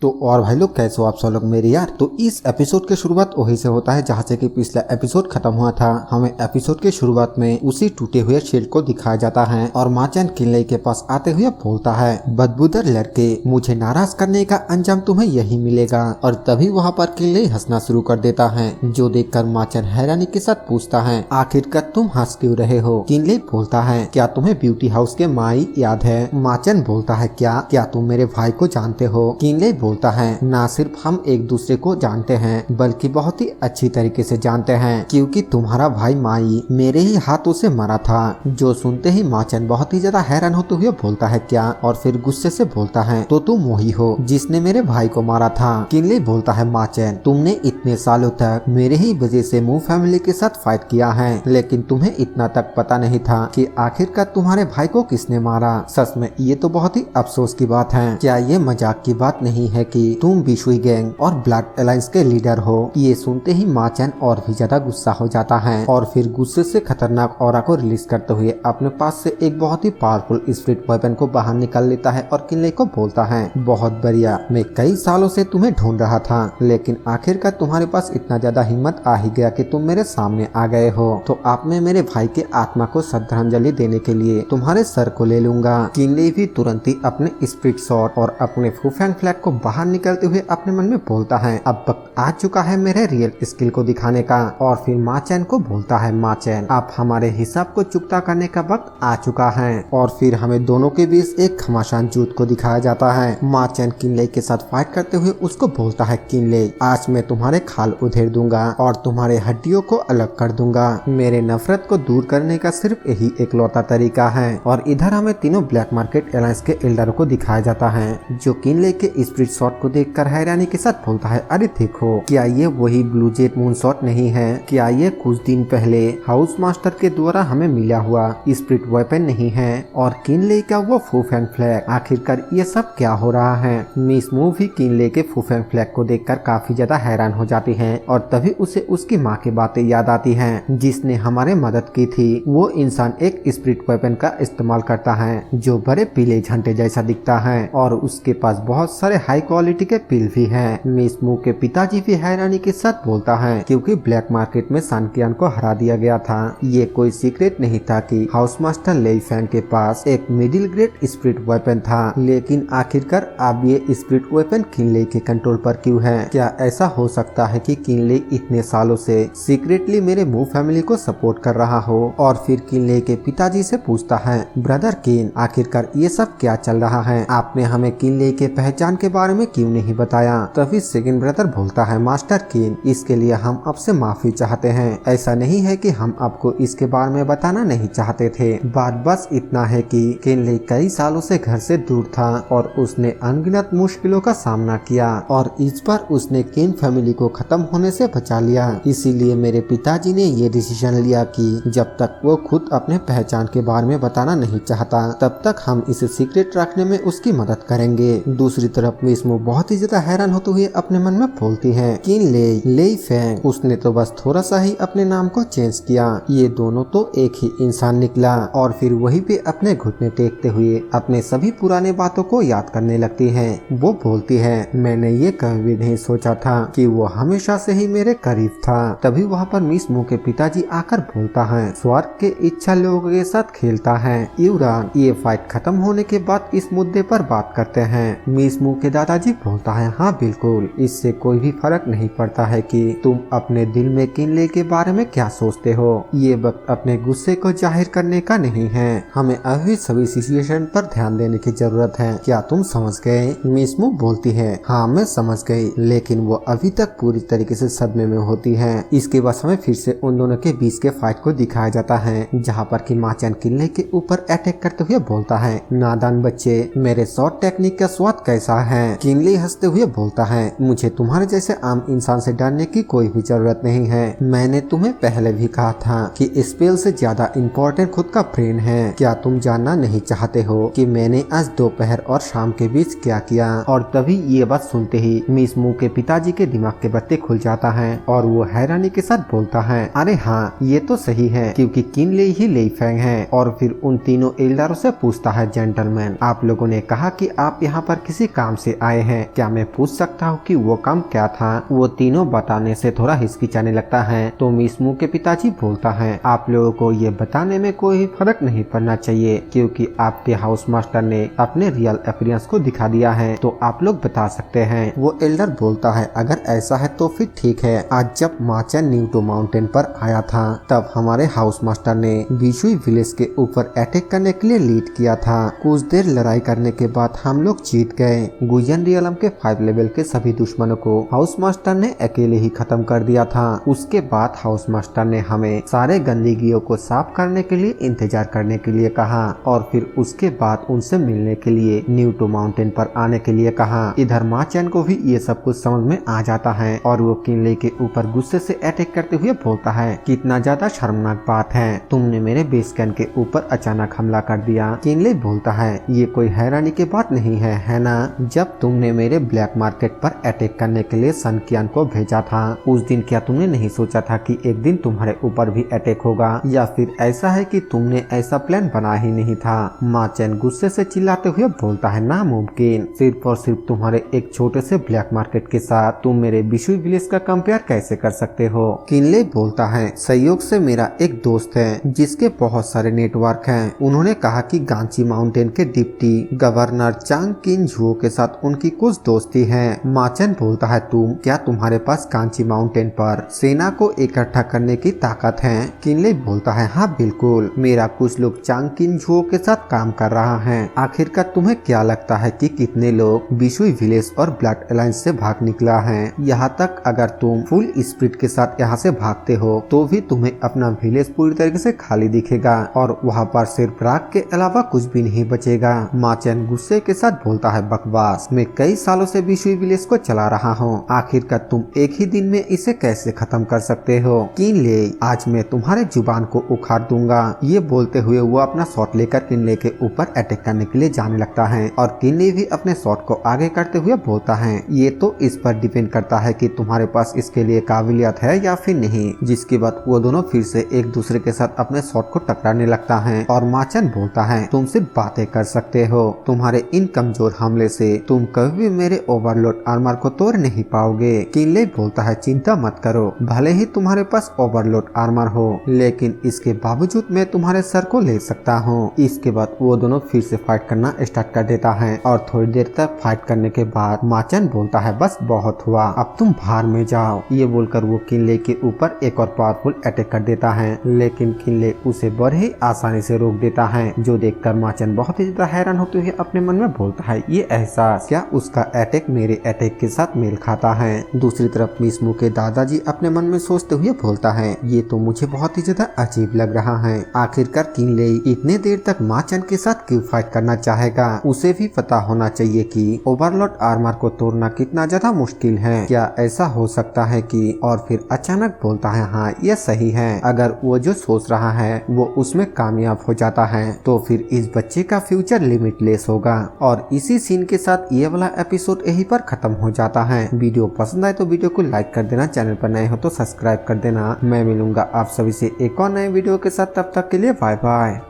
तो और भाई लोग कैसे हो आप सब लोग मेरे यार। तो इस एपिसोड की शुरुआत वही से होता है जहाँ से कि पिछला एपिसोड खत्म हुआ था। हमें एपिसोड की शुरुआत में उसी टूटे हुए शील्ड को दिखाया जाता है और माचन किले के पास आते हुए बोलता है, बदबूदार लड़के, मुझे नाराज करने का अंजाम तुम्हें यही मिलेगा। और तभी वहाँ पर किले हंसना शुरू कर देता है, जो देखकर माचन हैरानी के साथ पूछता है, आखिरकार तुम हंस क्यों रहे हो। किले बोलता है, क्या तुम्हें ब्यूटी हाउस के माई याद है। माचन बोलता है, क्या तुम मेरे भाई को जानते हो। किले बोलता है, ना सिर्फ हम एक दूसरे को जानते हैं बल्कि बहुत ही अच्छी तरीके से जानते हैं, क्योंकि तुम्हारा भाई माई मेरे ही हाथों से मरा था। जो सुनते ही माचन बहुत ही ज्यादा हैरान होते हुए बोलता है, क्या, और फिर गुस्से से बोलता है, तो तुम वही हो जिसने मेरे भाई को मारा था। किनले बोलता है, माचन, तुमने इतने सालों तक मेरे ही वजह से मू फैमिली के साथ फाइट किया है, लेकिन तुम्हें इतना तक पता नहीं था कि आखिरकार तुम्हारे भाई को किसने मारा। सच में ये तो बहुत ही अफसोस की बात है। क्या ये मजाक की बात नहीं है कि तुम बिशुई गैंग और ब्लड अलायंस के लीडर हो। ये सुनते ही माचन और भी ज्यादा गुस्सा हो जाता है और फिर गुस्से से खतरनाक ऑरा को रिलीज करते हुए अपने पास से एक बहुत ही पावरफुल स्पिरिट वेपन को बाहर निकाल लेता है और किनले को बोलता है, बहुत बढ़िया, मैं कई सालों से तुम्हें ढूंढ रहा था, लेकिन आखिरकार तुम्हारे पास इतना ज्यादा हिम्मत आ ही गया कि तुम मेरे सामने आ गए हो। तो आप मैं मेरे भाई के आत्मा को श्रद्धांजलि देने के लिए तुम्हारे सर को ले लूंगा। किनले भी तुरंत ही अपने स्पिरिट शॉट और अपने फूफैंग फ्लैग को बाहर निकलते हुए अपने मन में बोलता है, अब वक्त आ चुका है मेरे रियल स्किल को दिखाने का। और फिर माचन को बोलता है, माचन, अब हमारे हिसाब को चुकता करने का वक्त आ चुका है। और फिर हमें दोनों के बीच एक घमासान युद्ध को दिखाया जाता है। माचन किनले के साथ फाइट करते हुए उसको बोलता है, किनले, आज मैं तुम्हारे खाल उधेड़ दूंगा और तुम्हारे हड्डियों को अलग कर दूंगा। मेरे नफरत को दूर करने का सिर्फ यही एकलौता तरीका है। और इधर हमें तीनों ब्लैक मार्केट अलायंस के एल्डरों को दिखाया जाता है, जो किनले के स्पिरिट शॉट को देखकर हैरानी के साथ बोलता है, अरे देखो, क्या ये वही ब्लू जेट मून शॉट नहीं है। क्या ये कुछ दिन पहले हाउस मास्टर के द्वारा हमें मिला हुआ स्पिरिट वेपन नहीं है। और किनले का वो फूफैंग फ्लैग, आखिरकार ये सब क्या हो रहा है। मिस मू भी किनले के फूफैंग फ्लैग को देखकर काफी ज्यादा हैरान हो जाती है और तभी उसे उसकी माँ की बातें याद आती हैं, जिसने हमारे मदद की थी। वो इंसान एक स्पिरिट वेपन का इस्तेमाल करता है जो बड़े पीले झंडे जैसा दिखता है और उसके पास बहुत सारे हाई क्वालिटी के पिल भी हैं। मिस मू के पिताजी भी हैरानी के साथ बोलता है, क्योंकि ब्लैक मार्केट में सानकियान को हरा दिया गया था। ये कोई सीक्रेट नहीं था कि हाउस मास्टर लेई फैंग के पास एक मिडिल ग्रेड स्पिरिट वेपन था, लेकिन आखिरकार अब ये स्पिरिट वेपन किनले के कंट्रोल पर क्यों है। क्या ऐसा हो सकता है कि किनले इतने सालों से सीक्रेटली मेरे मू फैमिली को सपोर्ट कर रहा हो। और फिर किनले के पिताजी से पूछता है, ब्रदर किन, आखिरकार ये सब क्या चल रहा है। आपने हमें किनले के पहचान के बारे में क्यों नहीं बताया। तभी सेकंड ब्रदर बोलता है, मास्टर किन, इसके लिए हम आपसे माफी चाहते हैं। ऐसा नहीं है कि हम आपको इसके बारे में बताना नहीं चाहते थे। बात बस इतना है कि किनले कई सालों से घर से दूर था और उसने अनगिनत मुश्किलों का सामना किया और इस बार उसने किन फैमिली को खत्म होने से बचा लिया। इसीलिए मेरे पिताजी ने ये डिसीजन लिया कि जब तक वो खुद अपने पहचान के बारे में बताना नहीं चाहता, तब तक हम इसे सीक्रेट रखने में उसकी मदद करेंगे। दूसरी तरफ मिस मू बहुत ही ज्यादा हैरान होते हुए अपने मन में बोलती है, किन लेई फैंग, उसने तो बस थोड़ा सा ही अपने नाम को चेंज किया। ये दोनों तो एक ही इंसान निकला। और फिर वहीं पे अपने घुटने टेकते हुए अपने सभी पुराने बातों को याद करने लगती है। वो बोलती है, मैंने ये कभी भी नहीं सोचा था कि वो हमेशा से ही मेरे करीब था। तभी वहाँ पर मिस मू के पिताजी आकर बोलता है, स्वर्ग के इच्छा लोगों के साथ खेलता है। यूरान, ये फाइट खत्म होने के बाद इस मुद्दे पर बात करते हैं। मिस मू के दादाजी बोलता है, हाँ बिल्कुल, इससे कोई भी फर्क नहीं पड़ता है कि तुम अपने दिल में किनले के बारे में क्या सोचते हो। ये वक्त अपने गुस्से को जाहिर करने का नहीं है। हमें अभी सभी सिचुएशन पर ध्यान देने की जरूरत है। क्या तुम समझ गए। मिस मू बोलती है, हाँ मैं समझ गई, लेकिन वो अभी तक पूरी तरीके से सदमे में होती है। इसके बाद हमें फिर से उन दोनों के बीच के फाइट को दिखाया जाता है, जहाँ पर कि माचन किनले के ऊपर अटैक करते हुए बोलता है, नादान बच्चे, मेरे शॉर्ट टेक्निक का स्वाद कैसा है। किनले हंसते हुए बोलता है, मुझे तुम्हारे जैसे आम इंसान से डरने की कोई भी जरूरत नहीं है। मैंने तुम्हें पहले भी कहा था कि स्पेल से ज्यादा इम्पोर्टेंट खुद का ब्रेन है। क्या तुम जानना नहीं चाहते हो कि मैंने आज दोपहर और शाम के बीच क्या किया। और तभी ये बात सुनते ही मिस मू के पिताजी के दिमाग के बत्ते खुल जाता है और वो हैरानी के साथ बोलता है, अरे हाँ ये तो सही है, क्योंकि किनले ही लेई फैंग है। और फिर उन तीनों एल्डरों से पूछता है, जेंटलमैन, आप लोगों ने कहा कि आप यहाँ पर किसी काम से आए हैं, क्या मैं पूछ सकता हूँ कि वो काम क्या था? वो तीनों बताने से थोड़ा हिचकिचाने लगता है तो मिसमू के पिताजी बोलता है, आप लोगों को ये बताने में कोई फर्क नहीं पड़ना चाहिए क्योंकि आपके हाउस मास्टर ने अपने रियल अपीयरेंस को दिखा दिया है, तो आप लोग बता सकते हैं। वो एल्डर बोलता है, अगर ऐसा है तो फिर ठीक है। आज जब माचन न्यूटो माउंटेन पर आया था तब हमारे हाउस मास्टर ने बिशुई विलेज के ऊपर अटैक करने के लिए लीड किया था। कुछ देर लड़ाई करने के बाद हम लोग जीत गए। गुयन रियलम के 5 लेवल के सभी दुश्मनों को हाउस मास्टर ने अकेले ही खत्म कर दिया था। उसके बाद हाउस मास्टर ने हमें सारे गंदगियों को साफ करने के लिए इंतजार करने के लिए कहा और फिर उसके बाद उनसे मिलने के लिए न्यूटो माउंटेन पर आने के लिए कहा। इधर माचन को भी ये सब कुछ समझ में आ जाता है और वो किनले के ऊपर गुस्से से अटैक करते हुए बोलता है, कितना ज्यादा शर्मनाक बात है, तुमने मेरे बेस कैंप के ऊपर अचानक हमला कर दिया। किनले बोलता है, ये कोई हैरानी की बात नहीं है ना? जब तुमने मेरे ब्लैक मार्केट पर अटैक करने के लिए सन कियान को भेजा था उस दिन क्या तुमने नहीं सोचा था कि एक दिन तुम्हारे ऊपर भी अटैक होगा, या फिर ऐसा है कि तुमने ऐसा प्लान बना ही नहीं था? माचन गुस्से से चिल्लाते हुए बोलता है, नामुमकिन, सिर्फ और सिर्फ तुम्हारे एक छोटे से ब्लैक मार्केट के साथ तुम मेरे बिशुई विलेज का कंपेयर कैसे कर सकते हो? किनले बोलता है, संयोग से मेरा एक दोस्त है जिसके बहुत सारे नेटवर्क हैं। उन्होंने कहा कि गांची माउंटेन के डिप्टी गवर्नर चांग किन झुओ के साथ उनकी कुछ दोस्ती है। माचन बोलता है, क्या तुम्हारे पास गांची माउंटेन पर सेना को इकट्ठा करने की ताकत है? किनले बोलता है, हाँ बिल्कुल, मेरा कुछ लोग चांग किन झुओ के साथ काम कर रहा है। आखिरकार तुम्हें क्या लगता है कि कितने लोग बिशुई विलेज और ब्लड अलायंस से भाग निकला है? यहाँ तक अगर तुम फुल स्पीड के साथ यहाँ से भागते हो तो भी तुम्हें अपना विलेज पूरी तरीके से खाली दिखेगा और वहाँ पर सिर्फ राख के अलावा कुछ भी नहीं बचेगा। माचन गुस्से के साथ बोलता है, बकवास, मैं कई सालों से बिशुई विलेज को चला रहा हूँ, आखिरकार तुम एक ही दिन में इसे कैसे खत्म कर सकते हो? किनले, आज मैं तुम्हारे जुबान को उखाड़ दूंगा। ये बोलते हुए वो अपना शॉट लेकर किनले के ऊपर अटैक करने के लिए जाने लगता है और किनले भी अपने शॉट को आगे करते हुए बोलता है, ये तो इस पर डिपेंड करता है कि तुम्हारे पास इसके लिए काबिलियत है या फिर नहीं। जिसके बाद वो दोनों फिर से एक दूसरे के साथ अपने शॉट को टकराने लगता है और माचन बोलता है, तुम सिर्फ बातें कर सकते हो, तुम्हारे इन कमजोर हमले से तुम कभी भी मेरे ओवरलोड आर्मर को तोड़ नहीं पाओगे। किनले बोलता है, चिंता मत करो, भले ही तुम्हारे पास ओवरलोड आर्मर हो लेकिन इसके बावजूद मैं तुम्हारे सर को ले सकता हूँ। इसके बाद वो दोनों फिर से फाइट करना स्टार्ट कर देता है और थोड़ी देर तक फाइट करने के बाद माचन बोलता है, बस बहुत हुआ, अब तुम बाहर में जाओ। ये बोलकर वो किनले के ऊपर एक और पावरफुल अटैक कर देता है लेकिन किनले उसे बड़े ही आसानी से रोक देता है, जो देखकर माचन बहुत ही ज्यादा हैरान होते हुए अपने मन में बोलता है, ये एहसास, क्या उसका अटैक मेरे अटैक के साथ मेल खाता है? दूसरी तरफ मिसमू के दादाजी अपने मन में सोचते हुए बोलता है, ये तो मुझे बहुत ही ज्यादा अजीब लग रहा है, आखिरकार किनले इतने देर तक माचन के साथ क्यों फाइट करना चाहेगा? उसे भी पता होना चाहिए कि ओवरलोड आर्मर को तोड़ना कितना ज्यादा मुश्किल है। क्या ऐसा हो सकता है कि? और फिर अचानक बोलता है, हाँ ये सही है, अगर वो जो सोच रहा है वो उसमें कामयाब हो जाता है तो फिर इस बच्चे का फ्यूचर लिमिटलेस होगा। और इसी सीन के साथ ये वाला एपिसोड यहीं पर खत्म हो जाता है। वीडियो पसंद आए तो वीडियो को लाइक कर देना, चैनल पर नए हो तो सब्सक्राइब कर देना। मैं मिलूंगा आप सभी से एक और नए वीडियो के साथ, तब तक के लिए बाय बाय।